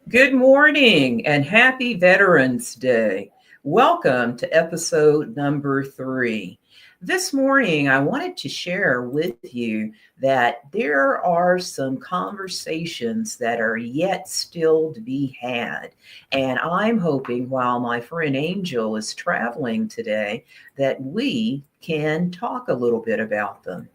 Good morning and happy Veterans Day. Welcome to episode number 3. This morning, I wanted to share with you that there are some conversations that are yet still to be had. And I'm hoping while my friend Angel is traveling today, that we can talk a little bit about them.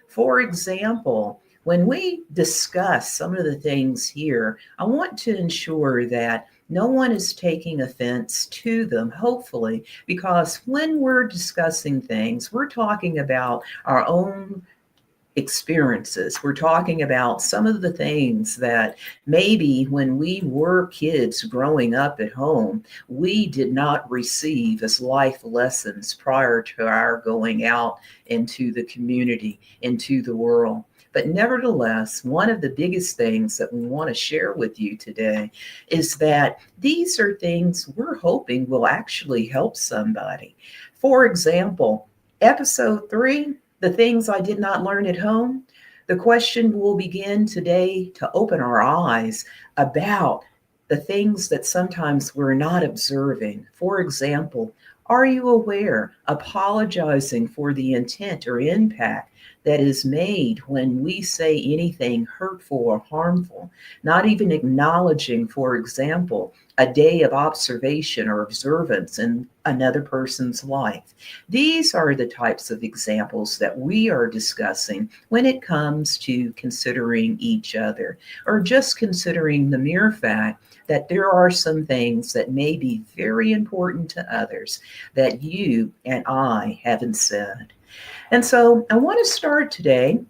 For example, when we discuss some of the things here, I want to ensure that no one is taking offense to them, hopefully, because when we're discussing things, we're talking about our own experiences. We're talking about some of the things that maybe when we were kids growing up at home, we did not receive as life lessons prior to our going out into the community, into the world. But nevertheless, one of the biggest things that we want to share with you today is that these are things we're hoping will actually help somebody. For example, episode 3, the things I did not learn at home. The question will begin today to open our eyes about the things that sometimes we're not observing. For example, are you aware apologizing for the intent or impact that is made when we say anything hurtful or harmful? Not even acknowledging, for example, a day of observation or observance in another person's life. These are the types of examples that we are discussing when it comes to considering each other, or just considering the mere fact that there are some things that may be very important to others that you and I haven't said. And so I want to start today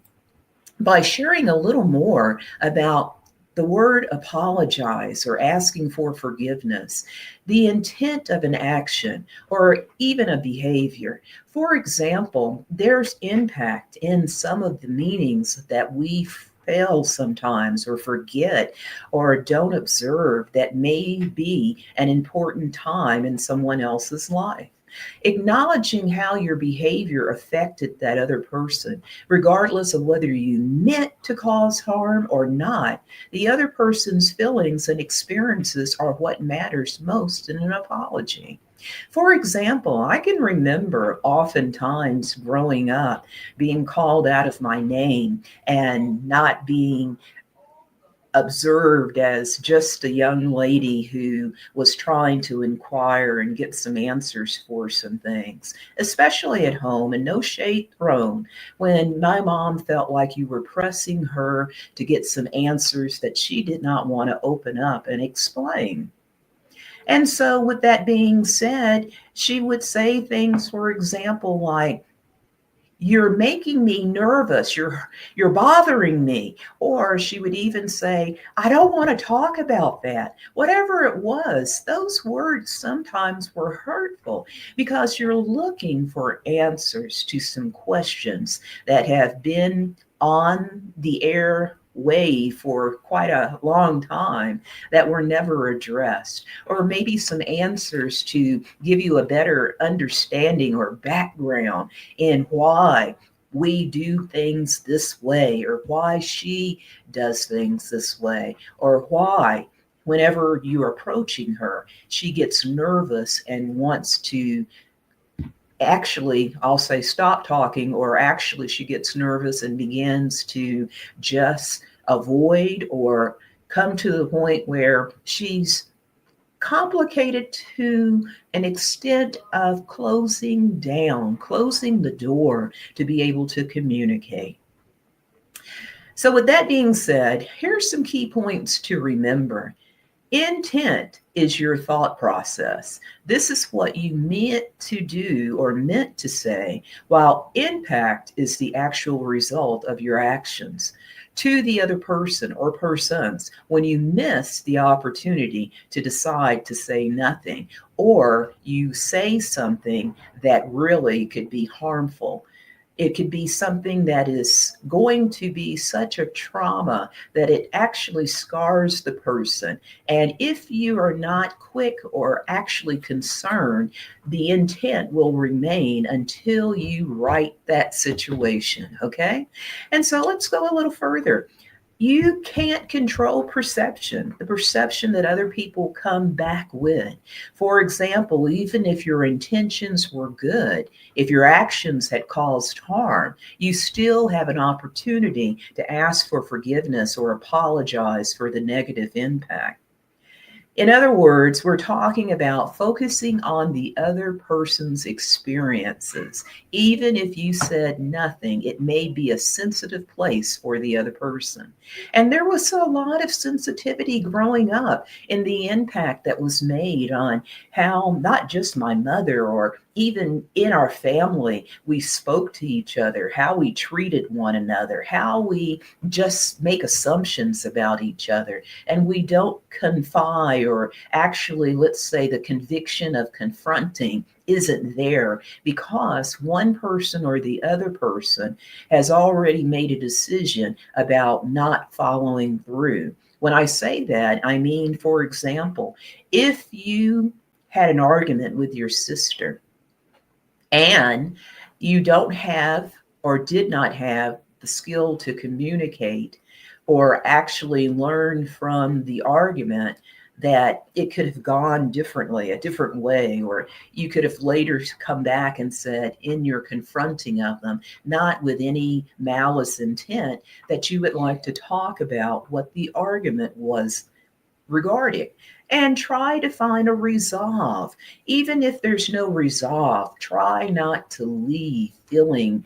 by sharing a little more about the word apologize or asking for forgiveness, the intent of an action or even a behavior. For example, there's impact in some of the meanings that we fail sometimes or forget or don't observe that may be an important time in someone else's life. Acknowledging how your behavior affected that other person, regardless of whether you meant to cause harm or not, the other person's feelings and experiences are what matters most in an apology. For example, I can remember oftentimes growing up being called out of my name and not being observed as just a young lady who was trying to inquire and get some answers for some things, especially at home, and no shade thrown when my mom felt like you were pressing her to get some answers that she did not want to open up and explain. And so, with that being said, she would say things, for example, like, you're making me nervous, you're bothering me. Or she would even say, I don't want to talk about that. Whatever it was, those words sometimes were hurtful because you're looking for answers to some questions that have been on the air way for quite a long time that were never addressed, or maybe some answers to give you a better understanding or background in why we do things this way, or why she does things this way, or why, whenever you're approaching her, she gets nervous and wants to actually, I'll say, stop talking, or actually, she gets nervous and begins to just avoid or come to the point where she's complicated to an extent of closing down, closing the door to be able to communicate. So, with that being said, here's some key points to remember. Intent is your thought process. This is what you meant to do or meant to say, while impact is the actual result of your actions to the other person or persons when you miss the opportunity to decide to say nothing, or you say something that really could be harmful. It could be something that is going to be such a trauma that it actually scars the person. And if you are not quick or actually concerned, the intent will remain until you right that situation. Okay. And so let's go a little further. You can't control perception, the perception that other people come back with. For example, even if your intentions were good, if your actions had caused harm, you still have an opportunity to ask for forgiveness or apologize for the negative impact. In other words, we're talking about focusing on the other person's experiences. Even if you said nothing, it may be a sensitive place for the other person. And there was a lot of sensitivity growing up in the impact that was made on how not just my mother or even in our family, we spoke to each other, how we treated one another, how we just make assumptions about each other, and we don't confide, or actually, let's say the conviction of confronting isn't there because one person or the other person has already made a decision about not following through. When I say that, I mean, for example, if you had an argument with your sister and you don't have or did not have the skill to communicate or actually learn from the argument, that it could have gone differently, a different way, or you could have later come back and said in your confronting of them, not with any malice intent, that you would like to talk about what the argument was regarding and try to find a resolve. Even if there's no resolve, try not to leave feeling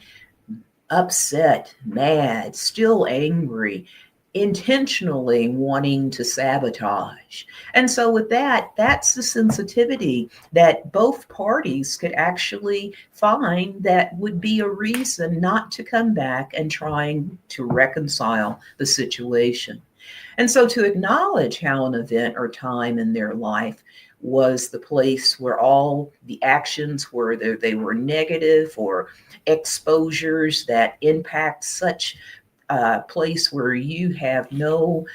upset, mad, still angry, intentionally wanting to sabotage. And so, with that, that's the sensitivity that both parties could actually find that would be a reason not to come back and trying to reconcile the situation. And so, to acknowledge how an event or time in their life was the place where all the actions, whether they were negative or exposures that impact such a place where you have no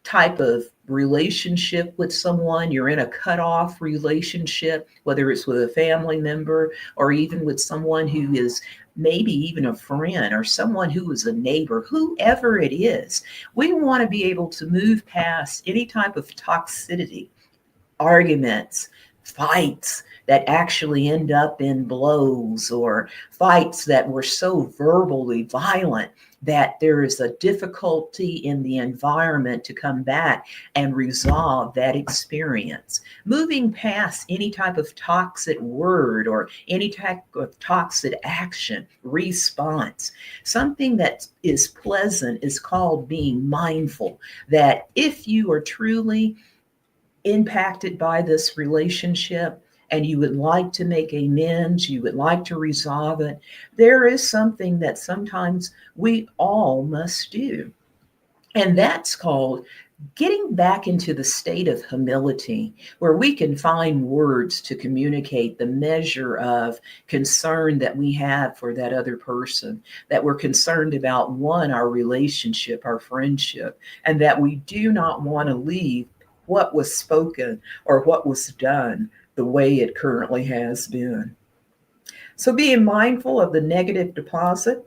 type of relationship with someone, you're in a cut-off relationship, whether it's with a family member or even with someone who is maybe even a friend or someone who is a neighbor, whoever it is, we want to be able to move past any type of toxicity, arguments, fights that actually end up in blows, or fights that were so verbally violent that there is a difficulty in the environment to come back and resolve that experience. Moving past any type of toxic word or any type of toxic action, response. Something that is pleasant is called being mindful, that if you are truly impacted by this relationship and you would like to make amends, you would like to resolve it, there is something that sometimes we all must do. And that's called getting back into the state of humility, where we can find words to communicate the measure of concern that we have for that other person, that we're concerned about, one, our relationship, our friendship, and that we do not want to leave what was spoken or what was done the way it currently has been. So, being mindful of the negative deposit,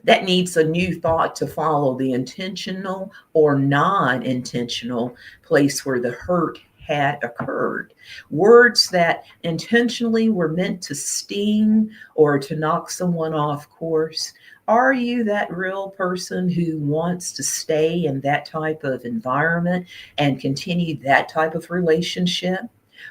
that needs a new thought to follow the intentional or non intentional place where the hurt had occurred. Words that intentionally were meant to sting or to knock someone off course. Are you that real person who wants to stay in that type of environment and continue that type of relationship?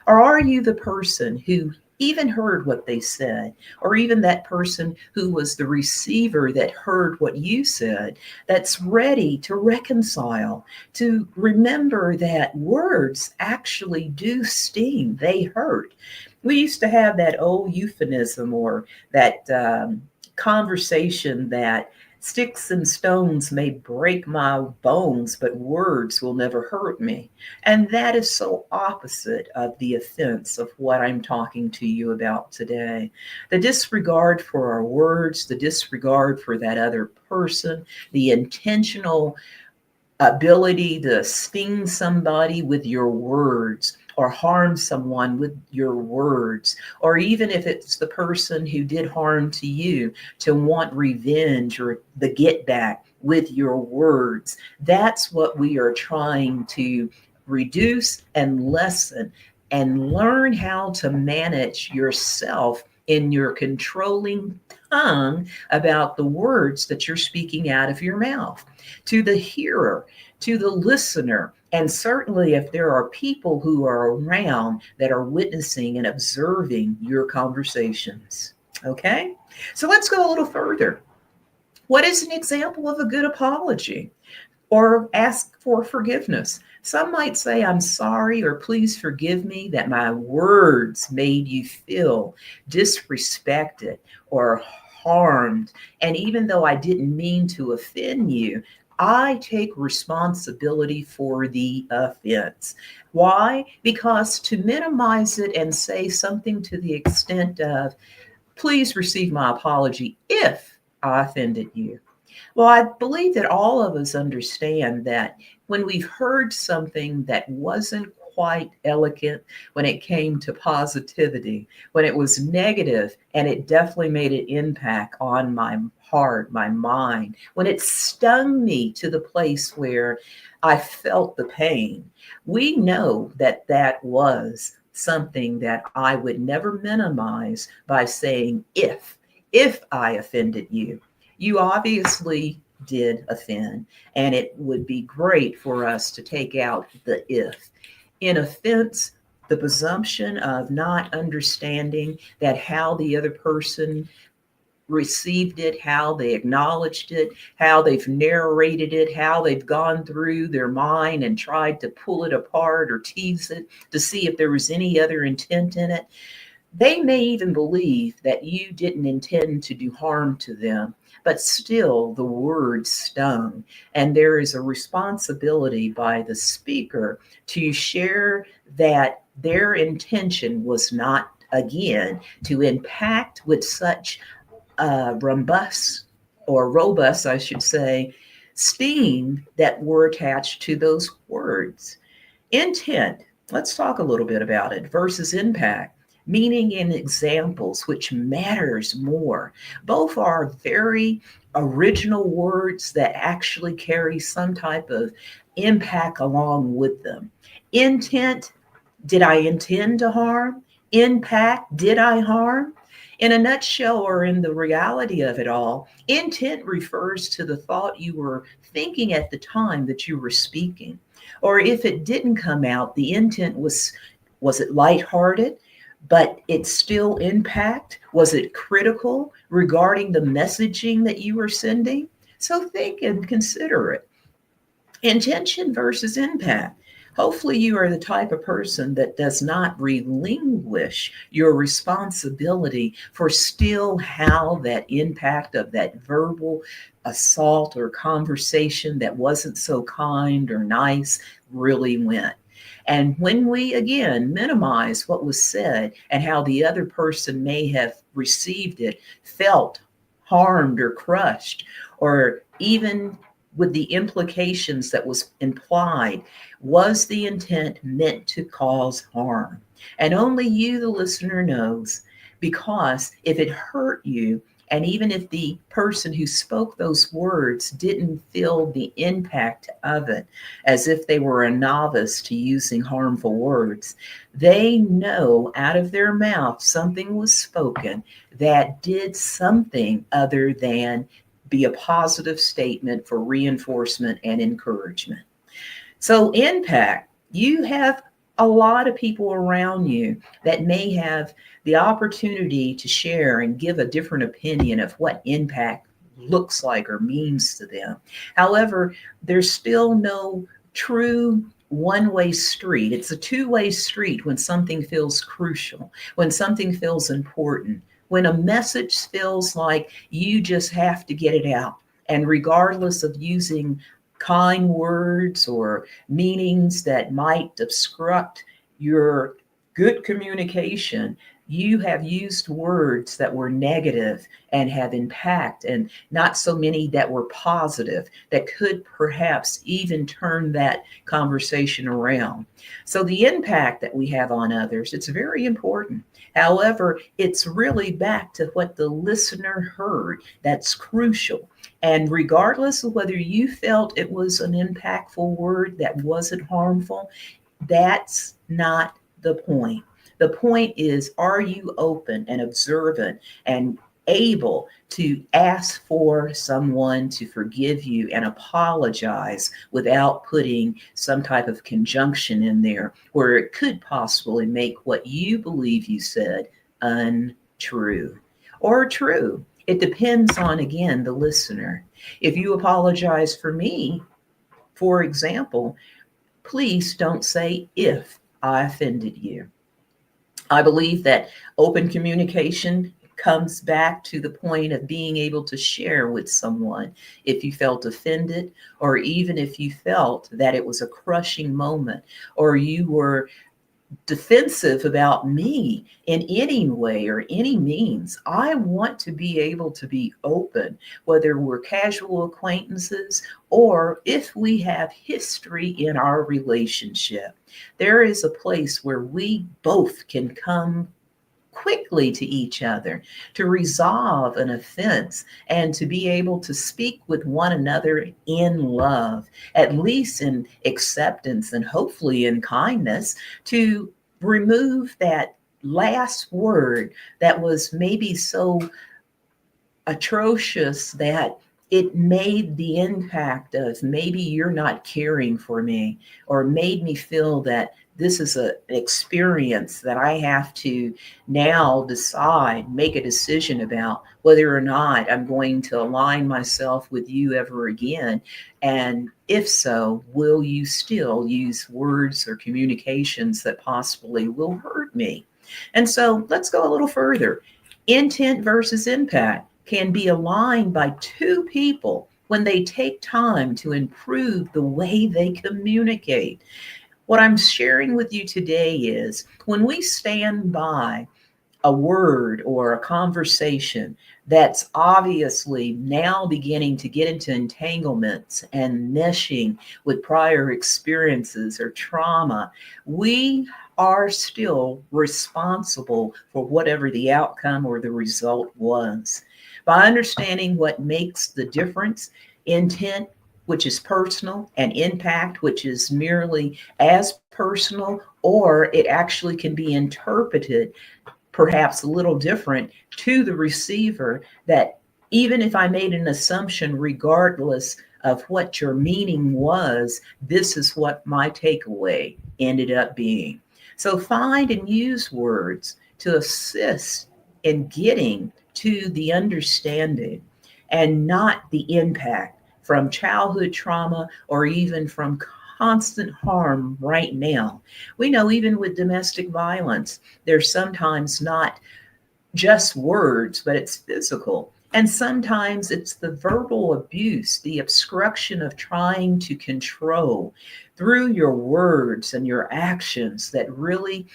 Or are you the person who even heard what they said, or even that person who was the receiver that heard what you said, that's ready to reconcile, to remember that words actually do sting, they hurt. We used to have that old euphemism, or that conversation that sticks and stones may break my bones, but words will never hurt me. And that is so opposite of the offense of what I'm talking to you about today. The disregard for our words, the disregard for that other person, the intentional ability to sting somebody with your words or harm someone with your words, or even if it's the person who did harm to you, to want revenge or the get back. with your words. That's what we are trying to reduce and lessen, and learn how to manage yourself in your controlling tongue about the words that you're speaking out of your mouth to the hearer, to the listener. And certainly, if there are people who are around that are witnessing and observing your conversations. Okay? So let's go a little further. What is an example of a good apology or ask for forgiveness? Some might say, I'm sorry, or please forgive me that my words made you feel disrespected or harmed. And even though I didn't mean to offend you, I take responsibility for the offense. Why? Because to minimize it and say something to the extent of, please receive my apology if I offended you. Well, I believe that all of us understand that when we've heard something that wasn't quite elegant, when it came to positivity, when it was negative, and it definitely made an impact on my heart, my mind, when it stung me to the place where I felt the pain, we know that that was something that I would never minimize by saying, if I offended you. You obviously did offend, and it would be great for us to take out the if. In offense, the presumption of not understanding that how the other person received it, how they acknowledged it, how they've narrated it, how they've gone through their mind and tried to pull it apart or tease it to see if there was any other intent in it. They may even believe that you didn't intend to do harm to them, but still the word stung. And there is a responsibility by the speaker to share that their intention was not, again, to impact with such robust, I should say, steam that were attached to those words. Intent, let's talk a little bit about it, versus impact. Meaning and examples, which matters more. Both are very original words that actually carry some type of impact along with them. Intent, did I intend to harm? Impact, did I harm? In a nutshell, or in the reality of it all, intent refers to the thought you were thinking at the time that you were speaking. Or if it didn't come out, the intent was it lighthearted? But it still impact? Was it critical regarding the messaging that you were sending? So think and consider it. Intention versus impact. Hopefully, you are the type of person that does not relinquish your responsibility for still how that impact of that verbal assault or conversation that wasn't so kind or nice really went. And when we, again, minimize what was said and how the other person may have received it, felt harmed or crushed, or even with the implications that was implied, was the intent meant to cause harm? And only you, the listener, knows, because if it hurt you, and even if the person who spoke those words didn't feel the impact of it, as if they were a novice to using harmful words, they know out of their mouth something was spoken that did something other than be a positive statement for reinforcement and encouragement. So, impact, you have a lot of people around you that may have the opportunity to share and give a different opinion of what impact looks like or means to them. However, there's still no true one-way street. It's a two-way street when something feels crucial, when something feels important, when a message feels like you just have to get it out. And regardless of using kind words or meanings that might obstruct your good communication, you have used words that were negative and have impact, and not so many that were positive that could perhaps even turn that conversation around. So the impact that we have on others, it's very important. However, it's really back to what the listener heard that's crucial. And regardless of whether you felt it was an impactful word that wasn't harmful, that's not the point. The point is, are you open and observant and able to ask for someone to forgive you and apologize without putting some type of conjunction in there where it could possibly make what you believe you said untrue or true? It depends on, again, the listener. If you apologize for me, for example, please don't say if I offended you. I believe that open communication comes back to the point of being able to share with someone if you felt offended, or even if you felt that it was a crushing moment, or you were defensive about me in any way or any means. I want to be able to be open, whether we're casual acquaintances or if we have history in our relationship. There is a place where we both can come quickly to each other to resolve an offense and to be able to speak with one another in love, at least in acceptance and hopefully in kindness, to remove that last word that was maybe so atrocious that it made the impact of maybe you're not caring for me, or made me feel that this is an experience that I have to now decide, make a decision about whether or not I'm going to align myself with you ever again. And if so, will you still use words or communications that possibly will hurt me? And so let's go a little further. Intent versus impact can be aligned by two people when they take time to improve the way they communicate. What I'm sharing with you today is when we stand by a word or a conversation that's obviously now beginning to get into entanglements and meshing with prior experiences or trauma, we are still responsible for whatever the outcome or the result was. By understanding what makes the difference, intent, which is personal, and impact, which is merely as personal, or it actually can be interpreted perhaps a little different to the receiver, that even if I made an assumption, regardless of what your meaning was, this is what my takeaway ended up being. So find and use words to assist in getting to the understanding and not the impact from childhood trauma or even from constant harm right now. We know even with domestic violence, there's sometimes not just words, but it's physical. And sometimes it's the verbal abuse, the obstruction of trying to control through your words and your actions that really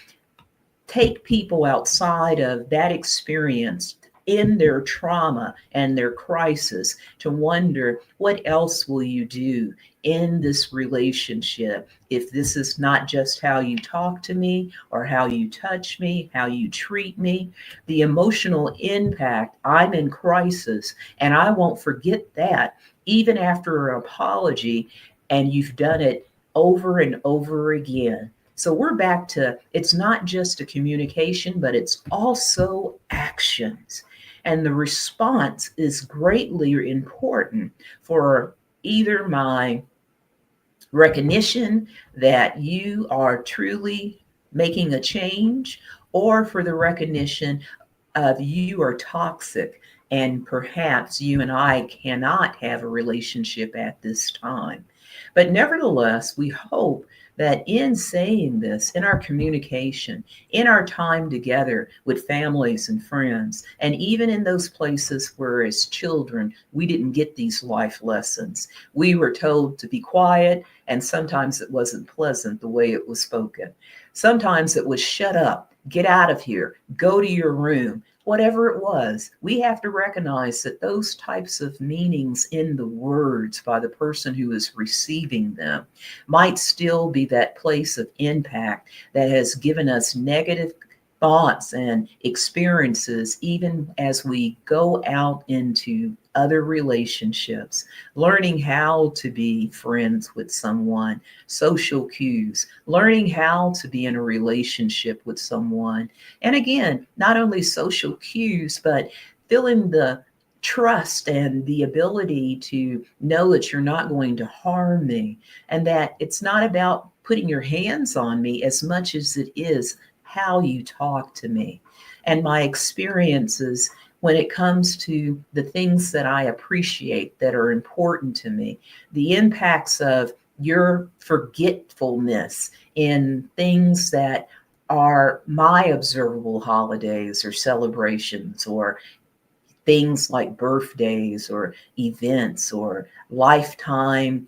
take people outside of that experience in their trauma and their crisis to wonder, what else will you do in this relationship if this is not just how you talk to me or how you touch me, how you treat me? The emotional impact, I'm in crisis, and I won't forget that even after an apology, and you've done it over and over again. So we're back to, it's not just a communication, but it's also actions. And the response is greatly important for either my recognition that you are truly making a change, or for the recognition of you are toxic and perhaps you and I cannot have a relationship at this time. But nevertheless, we hope that in saying this, in our communication, in our time together with families and friends, and even in those places where as children we didn't get these life lessons, we were told to be quiet, and sometimes it wasn't pleasant the way it was spoken. Sometimes it was shut up, get out of here, go to your room. Whatever it was, we have to recognize that those types of meanings in the words by the person who is receiving them might still be that place of impact that has given us negative thoughts and experiences, even as we go out into other relationships, learning how to be friends with someone, social cues, learning how to be in a relationship with someone. And again, not only social cues, but feeling the trust and the ability to know that you're not going to harm me, and that it's not about putting your hands on me as much as it is how you talk to me. And my experiences when it comes to the things that I appreciate that are important to me, the impacts of your forgetfulness in things that are my observable holidays or celebrations, or things like birthdays or events or lifetime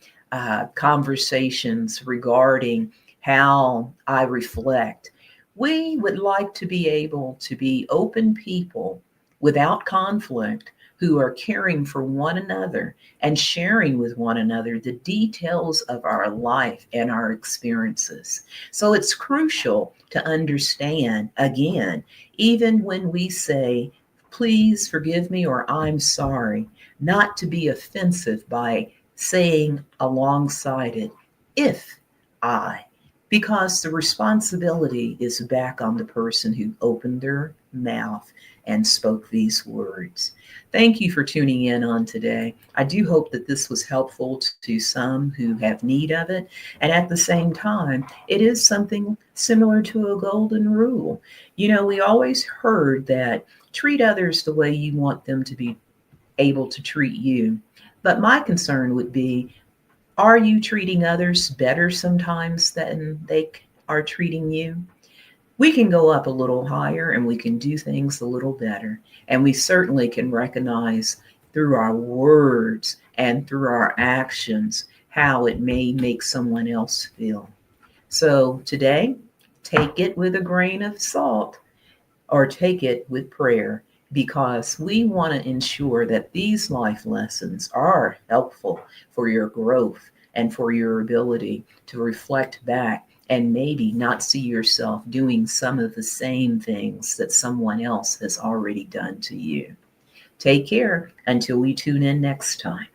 conversations regarding how I reflect. We would like to be able to be open people without conflict, who are caring for one another and sharing with one another the details of our life and our experiences. So it's crucial to understand, again, even when we say, please forgive me, or I'm sorry, not to be offensive by saying alongside it, if I, because the responsibility is back on the person who opened their mouth and spoke these words. Thank you for tuning in on today. I do hope that this was helpful to some who have need of it. And at the same time, it is something similar to a golden rule. You know, we always heard that treat others the way you want them to be able to treat you. But my concern would be, are you treating others better sometimes than they are treating you? We can go up a little higher and we can do things a little better. And we certainly can recognize through our words and through our actions how it may make someone else feel. So today, take it with a grain of salt, or take it with prayer, because we want to ensure that these life lessons are helpful for your growth and for your ability to reflect back and maybe not see yourself doing some of the same things that someone else has already done to you. Take care until we tune in next time.